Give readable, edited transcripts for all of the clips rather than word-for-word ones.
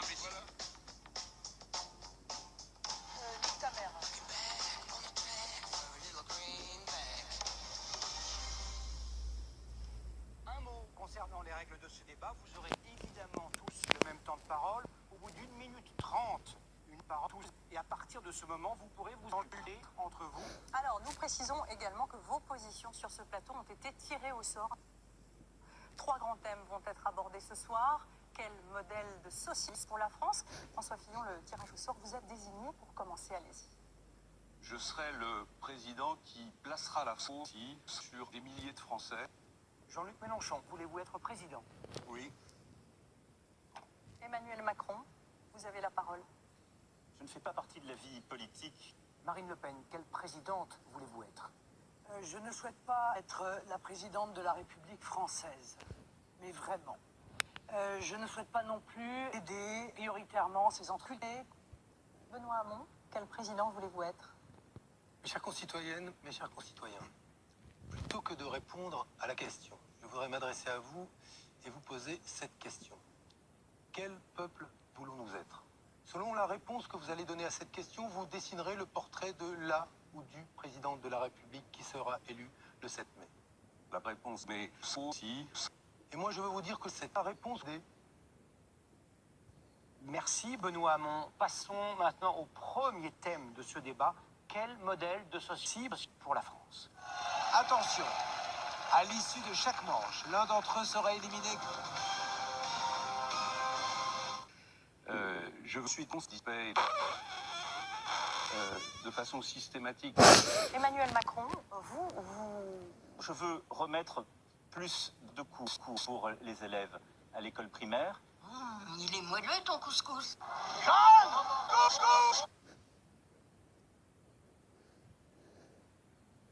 Voilà. Nique ta mère. Un mot concernant les règles de ce débat. Vous aurez évidemment tous le même temps de parole. Au bout d'1 minute 30, une parole tous. Et à partir de ce moment, vous pourrez vous engueuler entre vous. Alors, nous précisons également que vos positions sur ce plateau ont été tirées au sort. 3 grands thèmes vont être abordés ce soir. Quel modèle de saucisse pour la France? François Fillon, le tirage au sort, vous êtes désigné pour commencer, allez-y. Je serai le président qui placera la faute sur des milliers de Français. Jean-Luc Mélenchon, voulez-vous être président? Oui. Emmanuel Macron, vous avez la parole. Je ne fais pas partie de la vie politique. Marine Le Pen, quelle présidente voulez-vous être? Je ne souhaite pas être la présidente de la République française, mais vraiment. Je ne souhaite pas non plus aider prioritairement ces entreprises. Benoît Hamon, quel président voulez-vous être? Mes chères concitoyennes, mes chers concitoyens, plutôt que de répondre à la question, je voudrais m'adresser à vous et vous poser cette question. Quel peuple voulons-nous être? Selon la réponse que vous allez donner à cette question, vous dessinerez le portrait de la ou du président de la République qui sera élu le 7 mai. La réponse mais aussi. Et moi, je veux vous dire que c'est la réponse des... Merci Benoît Hamon. Passons maintenant au premier thème de ce débat. Quel modèle de saucisse pour la France? Attention, à l'issue de chaque manche, l'un d'entre eux sera éliminé. Je suis constipé de façon systématique. Emmanuel Macron, vous... Je veux remettre plus de couscous pour les élèves à l'école primaire. Il est moelleux ton couscous.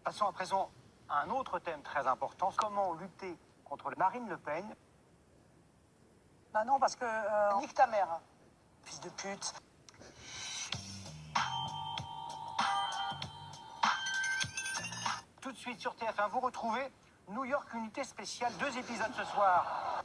Passons à présent à un autre thème très important. Comment lutter contre Marine Le Pen? Bah non, parce que nique ta mère, fils de pute. Tout de suite sur TF1, vous retrouvez New York Unité Spéciale, 2 épisodes ce soir.